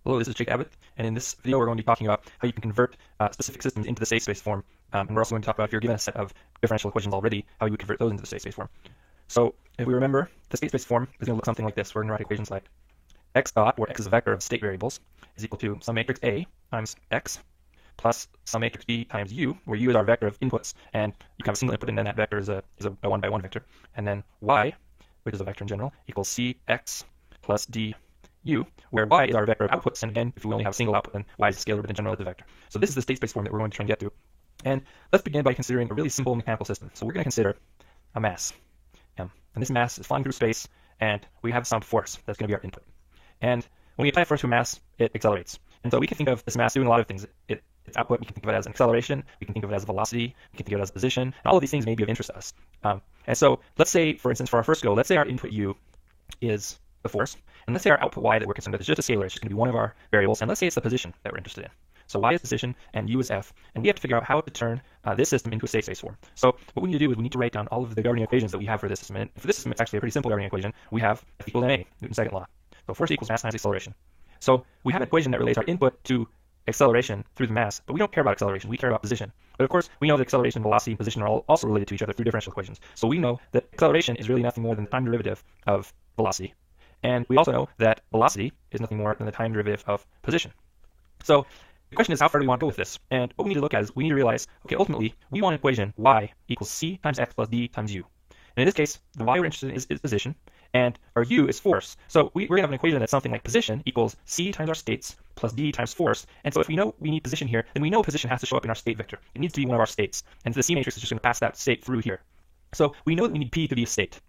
Hello, this is Jake Abbott, and in this video we're going to be talking about how you can convert specific systems into the state space form. And we're also going to talk about if you're given a set of differential equations already, how you would convert those into the state space form. So if we remember, the state space form is going to look something like this. We're going to write equations like x dot, where x is a vector of state variables, is equal to some matrix A times x plus some matrix B times u, where u is our vector of inputs, and you can have a single input, and then that vector is a 1-by-1 vector. And then y, which is a vector in general, equals cx plus d u, where y is our vector of outputs, and again, if we only have a single output, then y is a scalar, but in general it's a vector. So this is the state space form that we're going to try and get to. And let's begin by considering a really simple mechanical system. So we're going to consider a mass, m, and this mass is flying through space, and we have some force that's going to be our input. And when we apply force to a mass, it accelerates. And so we can think of this mass doing a lot of things. Its output, we can think of it as an acceleration, we can think of it as a velocity, we can think of it as a position, and all of these things may be of interest to us. And so let's say, for instance, for our first go, let's say our input u is the force, and let's say our output y that we're concerned with is just a scalar, it's just going to be one of our variables, and let's say it's the position that we're interested in. So y is position and u is f, and we have to figure out how to turn this system into a state space form. So what we need to do is we need to write down all of the governing equations that we have for this system. And for this system, it's actually a pretty simple governing equation. We have F equals ma, Newton's second law. So force equals mass times acceleration. So we have an equation that relates our input to acceleration through the mass, but we don't care about acceleration, we care about position. But of course, we know that acceleration, velocity, and position are all also related to each other through differential equations. So we know that acceleration is really nothing more than the time derivative of velocity. And we also know that velocity is nothing more than the time derivative of position. So the question is, how far do we want to go with this? And what we need to look at is we need to realize, okay, ultimately, we want an equation y equals c times x plus d times u. And in this case, the y we're interested in is position, and our u is force. So we're going to have an equation that's something like position equals c times our states plus d times force. And so if we know we need position here, then we know position has to show up in our state vector. It needs to be one of our states. And the C matrix is just going to pass that state through here. So we know that we need P to be a state.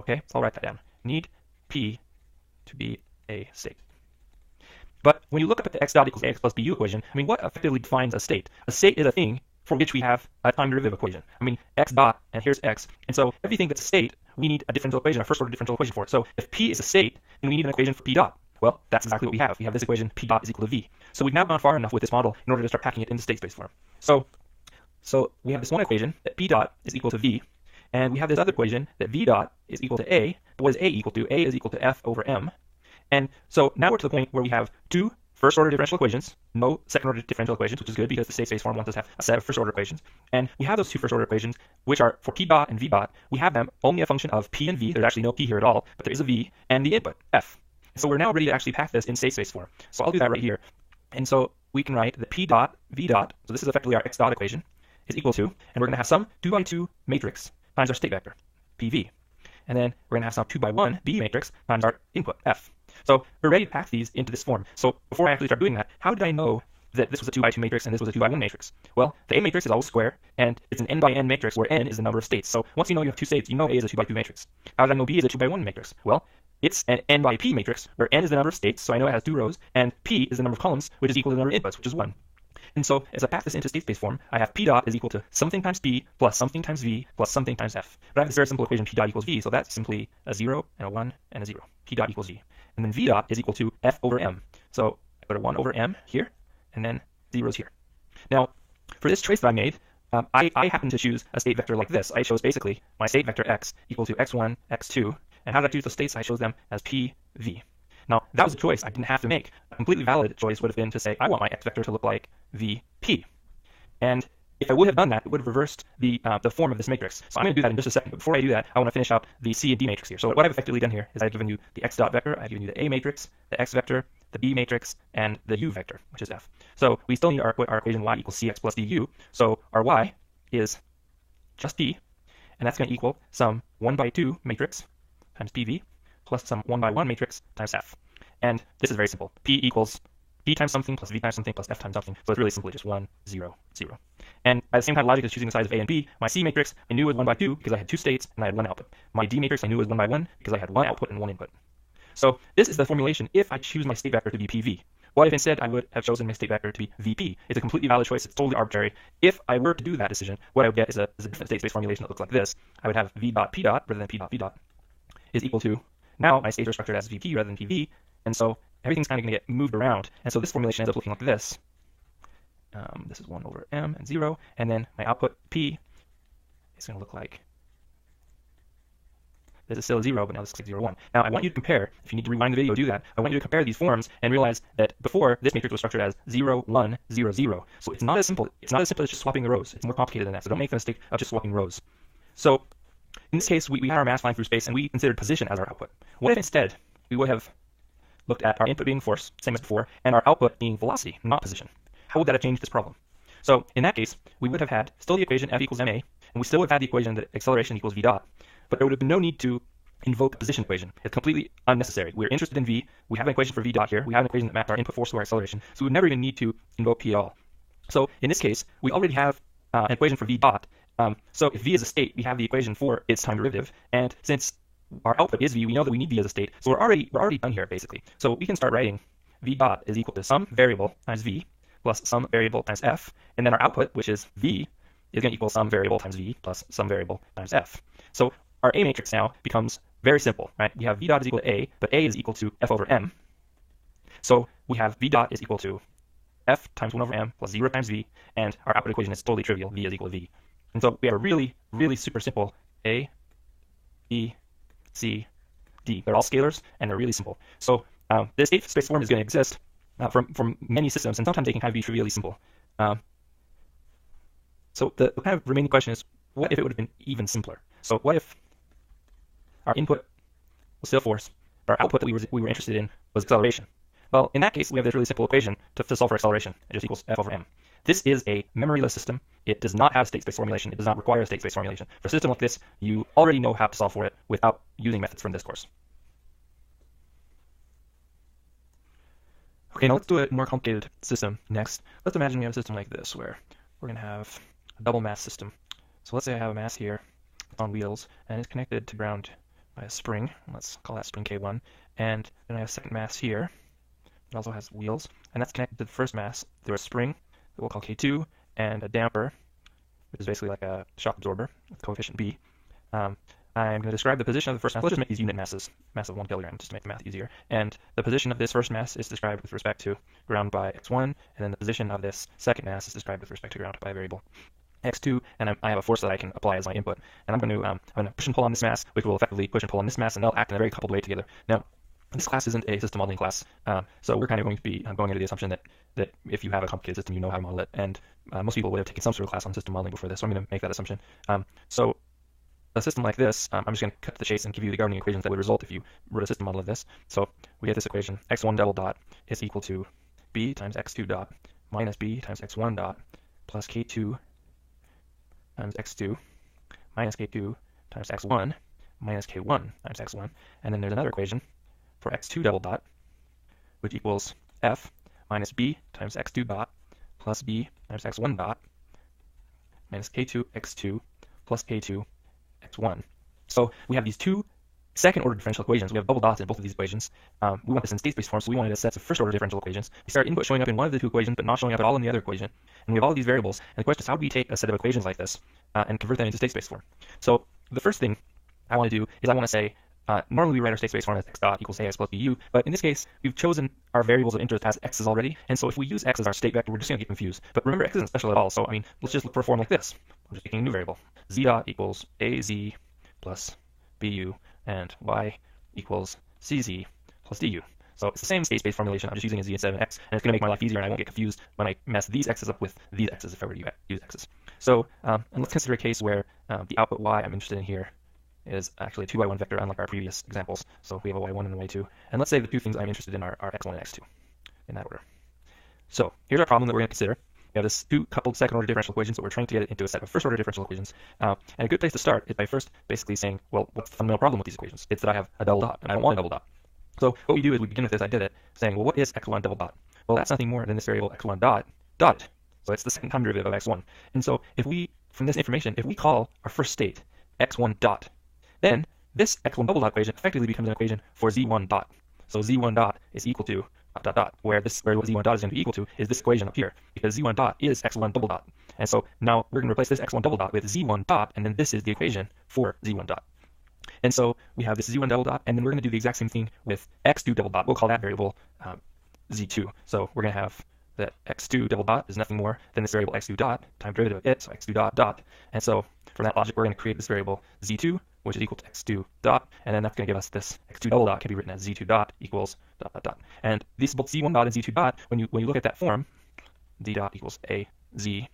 Okay, so I'll write that down. Need P to be a state. But when you look up at the x dot equals ax plus bu equation, I mean, what effectively defines a state? A state is a thing for which we have a time derivative equation. I mean, x dot, and here's x. And so everything that's a state, we need a differential equation, a first order differential equation for it. So if P is a state, then we need an equation for P dot. Well, that's exactly what we have. We have this equation, P dot is equal to V. So we've now gone far enough with this model in order to start packing it into state space form. So we have this one equation that P dot is equal to V, and we have this other equation that V dot is equal to A. But what is A equal to? A is equal to F over M. And so now we're to the point where we have two first order differential equations, no second order differential equations, which is good because the state space form wants us to have a set of first order equations. And we have those two first order equations, which are for P dot and V dot. We have them only a function of P and V. There's actually no P here at all, but there is a V, and the input, F. So we're now ready to actually pack this in state space form. So I'll do that right here. And so we can write that P dot V dot, so this is effectively our x dot equation, is equal to, and we're going to have some 2x2 matrix times our state vector, PV. And then we're going to have some 2x1 B matrix times our input, F. So we're ready to pack these into this form. So before I actually start doing that, how did I know that this was a 2x2 matrix and this was a 2x1 matrix? Well, the A matrix is always square, and it's an n by n matrix where n is the number of states. So once you know you have two states, you know A is a 2x2 matrix. How did I know B is a 2x1 matrix? Well, it's an n by p matrix where n is the number of states, so I know it has two rows, and p is the number of columns, which is equal to the number of inputs, which is 1. And so as I pack this into state space form, I have P dot is equal to something times P plus something times V plus something times F. But I have this very simple equation P dot equals V, so that's simply a 0 and a 1 and a 0. P dot equals V. And then V dot is equal to F over M. So I put a 1 over M here, and then 0's here. Now, for this trace that I made, I happen to choose a state vector like this. I chose basically my state vector x equal to x1, x2. And how did I choose the states? I chose them as P, V. Now, that was a choice I didn't have to make. A completely valid choice would have been to say, I want my x vector to look like VP. And if I would have done that, it would have reversed the form of this matrix. So I'm going to do that in just a second. But before I do that, I want to finish out the C and D matrix here. So what I've effectively done here is I've given you the x dot vector, I've given you the A matrix, the x vector, the B matrix, and the U vector, which is F. So we still need our equation y equals cx plus du. So our y is just P, and that's going to equal some 1/2 matrix times PV plus some 1/1 matrix times F. And this is very simple. P equals P times something plus V times something plus F times something. So it's really simply just 1, 0, 0. And at the same time, logic is choosing the sides of A and B. My C matrix I knew was 1/2 because I had two states and I had one output. My D matrix I knew was 1/1 because I had one output and one input. So this is the formulation if I choose my state vector to be PV. What if instead I would have chosen my state vector to be VP? It's a completely valid choice. It's totally arbitrary. If I were to do that decision, what I would get is a different state space formulation that looks like this. I would have V dot P dot rather than P dot V dot is equal to, now my states are structured as VP rather than PV, and so everything's kind of going to get moved around. And so this formulation ends up looking like this. This is 1 over M and 0, and then my output P is going to look like this is still a 0, but now this looks like 0, 1. Now, I want you to compare, if you need to rewind the video, do that. I want you to compare these forms and realize that before, this matrix was structured as 0, 1, 0, 0. So it's not as simple. It's not as simple as just swapping the rows. It's more complicated than that, so don't make the mistake of just swapping rows. So in this case, we had our mass flying through space, and we considered position as our output. What if instead we would have looked at our input being force, same as before, and our output being velocity, not position? How would that have changed this problem? So in that case, we would have had still the equation F equals ma, and we still would have had the equation that acceleration equals v dot, but there would have been no need to invoke a position equation. It's completely unnecessary. We're interested in v. We have an equation for v dot here. We have an equation that maps our input force to our acceleration, so we would never even need to invoke p at all. So in this case, we already have an equation for v dot. So if v is a state, we have the equation for its time derivative, and since our output is v, we know that we need v as a state, so we're already done here basically. So we can start writing v dot is equal to some variable times v plus some variable times f, and then our output, which is v, is going to equal some variable times v plus some variable times f. So our A matrix now becomes very simple, right? We have v dot is equal to A, but A is equal to f over m. So we have v dot is equal to f times 1 over m plus 0 times v, and our output equation is totally trivial. V is equal to v. And so we have a really, really super simple A, B, C, D. They're all scalars, and they're really simple. So this state space form is going to exist from many systems, and sometimes they can kind of be trivially simple. So the kind of remaining question is, what if it would have been even simpler? So what if our input was still force, but our output that we were interested in was acceleration? Well, in that case, we have this really simple equation to solve for acceleration. It just equals f over m. This is a memoryless system. It does not have state space formulation. It does not require a state space formulation. For a system like this, you already know how to solve for it without using methods from this course. Okay, now let's do a more complicated system next. Let's imagine we have a system like this, where we're going to have a double mass system. So let's say I have a mass here, it's on wheels, and it's connected to ground by a spring. Let's call that spring K1. And then I have a second mass here. It also has wheels, and that's connected to the first mass through a spring that we'll call K2, and a damper, which is basically like a shock absorber with coefficient B. I'm going to describe the position of the first mass. Let's just make these unit masses, mass of 1 kilogram, just to make the math easier. And the position of this first mass is described with respect to ground by x1, and then the position of this second mass is described with respect to ground by a variable x2, and I have a force that I can apply as my input. And I'm going to push and pull on this mass, which will effectively push and pull on this mass, and they'll act in a very coupled way together. Now, this class isn't a system modeling class, so we're kind of going to be going under the assumption that if you have a complicated system, you know how to model it, and most people would have taken some sort of class on system modeling before this, so I'm going to make that assumption. So a system like this, I'm just going to cut to the chase and give you the governing equations that would result if you wrote a system model of this. So we have this equation, x1 double dot is equal to b times x2 dot minus b times x1 dot plus k2 times x2 minus k2 times x1 minus k1 times x1, and then there's another equation for x2 double dot, which equals f minus b times x2 dot plus b times x1 dot minus k2 x2 plus k2 x1. So we have these two second order differential equations. We have double dots in both of these equations. We want this in state space form, so we wanted a set of first order differential equations. We start input showing up in one of the two equations, but not showing up at all in the other equation. And we have all of these variables. And the question is, how do we take a set of equations like this and convert them into state space form? So the first thing I want to do is I want to say, normally we write our state space form as x dot equals ax plus bu, but in this case, we've chosen our variables of interest as x's already, and so if we use x as our state vector, we're just going to get confused. But remember, x isn't special at all, so I mean, let's just look for a form like this. I'm just making a new variable. Z dot equals az plus bu, and y equals cz plus du. So it's the same state space formulation, I'm just using a z instead of an x, and it's going to make my life easier, and I won't get confused when I mess these x's up with these x's if I were to use x's. So, and let's consider a case where the output y I'm interested in here is actually a 2 by 1 vector, unlike our previous examples. So we have a y1 and a y2. And let's say the two things I'm interested in are x1 and x2, in that order. So here's our problem that we're going to consider. We have this two coupled second order differential equations, but we're trying to get it into a set of first order differential equations. And a good place to start is by first basically saying, well, what's the fundamental problem with these equations? It's that I have a double dot, and I don't want a double dot. So what we do is we begin with this, I did it, saying, well, what is x1 double dot? Well, that's nothing more than this variable x1 dot dotted. So it's the second time derivative of x1. And so if we, from this information, if we call our first state x1 dot, then this x1 double dot equation effectively becomes an equation for z1 dot. So z1 dot is equal to dot dot dot, where what z1 dot is going to be equal to is this equation up here, because z1 dot is x1 double dot. And so now we're going to replace this x1 double dot with z1 dot, and then this is the equation for z1 dot. And so we have this z1 double dot, and then we're going to do the exact same thing with x2 double dot. We'll call that variable z2. So we're going to have that x2 double dot is nothing more than this variable x2 dot, time derivative of it, so x2 dot dot. And so from that logic, we're going to create this variable z2 which is equal to x2 dot, and then that's going to give us this x2 double dot can be written as z2 dot equals dot dot dot. And these both z1 dot and z2 dot, when you look at that form, z dot equals a z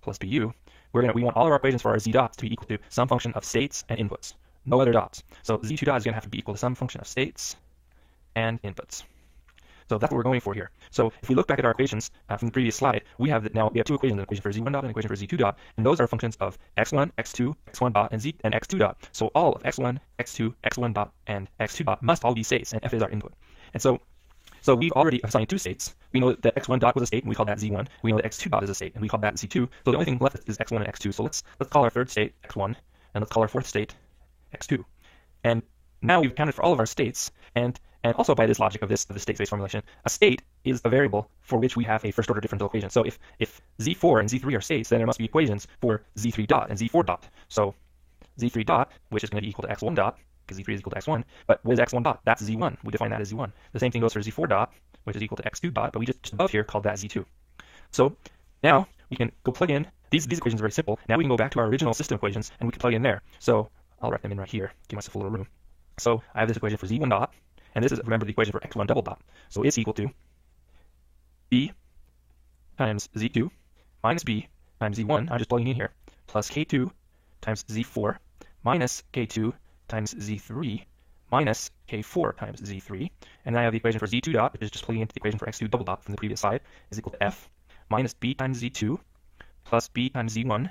plus bu, we want all of our equations for our z dots to be equal to some function of states and inputs, no other dots. So z2 dot is going to have to be equal to some function of states and inputs. So that's what we're going for here. So if we look back at our equations from the previous slide, we have two equations, an equation for z1 dot and an equation for z2 dot, and those are functions of x1, x2, x1 dot, and x2 dot. So all of x1, x2, x1 dot, and x2 dot must all be states, and f is our input. And so we've already assigned two states. We know that x1 dot was a state, and we call that z1. We know that x2 dot is a state, and we call that z2. So the only thing left is x1 and x2. So let's call our third state x1, and let's call our fourth state x2. And now we've accounted for all of our states, and also by this logic of the state space formulation, a state is a variable for which we have a first order differential equation. So if z4 and z3 are states, then there must be equations for z3 dot and z4 dot. So z3 dot, which is going to be equal to x1 dot, because z3 is equal to x1, but what is x1 dot? That's z1. We define that as z1. The same thing goes for z4 dot, which is equal to x2 dot, but we just above here called that z2. So now we can go plug in, these equations are very simple. Now we can go back to our original system equations, and we can plug in there. So I'll write them in right here, give myself a little room. So I have this equation for z1 dot, and this is, remember, the equation for x1 double dot. So it's equal to b times z2 minus b times z1, I'm just plugging in here, plus k2 times z4 minus k2 times z3 minus k4 times z3. And then I have the equation for z2 dot, which is just plugging into the equation for x2 double dot from the previous slide, is equal to f minus b times z2 plus b times z1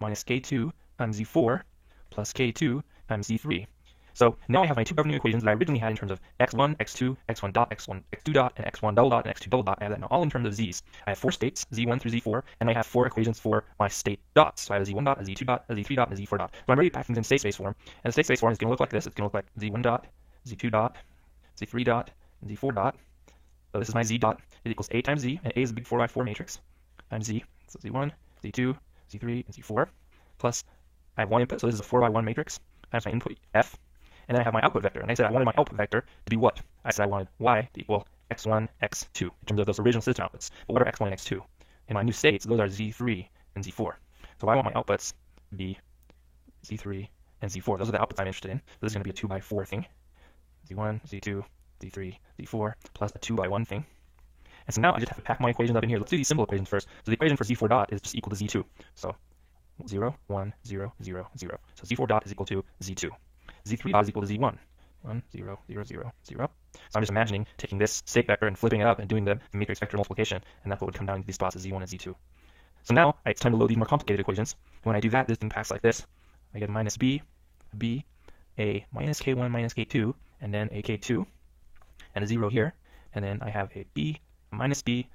minus k2 times z4 plus k2 times z3. So now I have my two governing equations that I originally had in terms of x1, x2, x1 dot, x2 dot, and x1 double dot, and x2 double dot. I have that now all in terms of z's. I have four states, z1 through z4, and I have four equations for my state dots. So I have a z1 dot, a z2 dot, a z3 dot, and a z4 dot. So I'm ready to pack things in state space form. And the state space form is going to look like this. It's going to look like z1 dot, z2 dot, z3 dot, and z4 dot. So this is my z dot. It equals a times z, and a is a big 4x4 matrix, times z. So z1, z2, z3, and z4. Plus, I have one input, so this is a 4x1 matrix, times my input f. And then I have my output vector, and I said I wanted my output vector to be what? I said I wanted y to equal x1, x2, in terms of those original system outputs. But what are x1 and x2? In my new states, those are z3 and z4. So I want my outputs to be z3 and z4. Those are the outputs I'm interested in. So this is going to be a 2x4 thing. z1, z2, z3, z4, plus a 2x1 thing. And so now I just have to pack my equations up in here. Let's do these simple equations first. So the equation for z4 dot is just equal to z2. So 0, 1, 0, 0, 0. So z4 dot is equal to z2. z3 dot is equal to z1. 1, 0, 0, 0, 0. So I'm just imagining taking this state vector and flipping it up and doing the matrix vector multiplication, and that's what would come down to these spots as z1 and z2. So now it's time to load these more complicated equations. When I do that, this thing packs like this. I get minus b, a minus k1 minus k2, and then a k2, and a 0 here. And then I have a b, a minus b,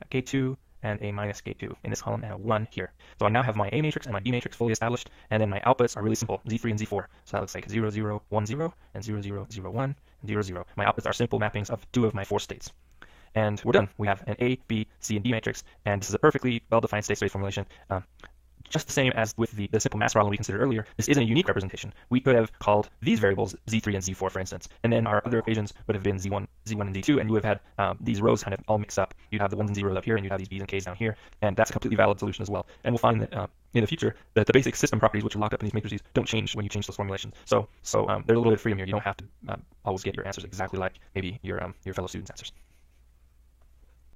a k2, and a minus k2 in this column, and a 1 here. So I now have my A matrix and my B matrix fully established, and then my outputs are really simple, z3 and z4. So that looks like 0, 0, 1, 0, and 0, 0, 0, 1, and 0, 0. My outputs are simple mappings of two of my four states. And we're done. We have an A, B, C, and D matrix, and this is a perfectly well-defined state space formulation. Just the same as with the simple mass problem we considered earlier, this isn't a unique representation. We could have called these variables z3 and z4, for instance, and then our other equations would have been z1 and z2, and you would have had these rows kind of all mixed up. You'd have the 1s and 0s up here, and you'd have these b's and k's down here, and that's a completely valid solution as well. And we'll find that in the future that the basic system properties which are locked up in these matrices don't change when you change those formulations. So there's a little bit of freedom here. You don't have to always get your answers exactly like maybe your fellow students' answers.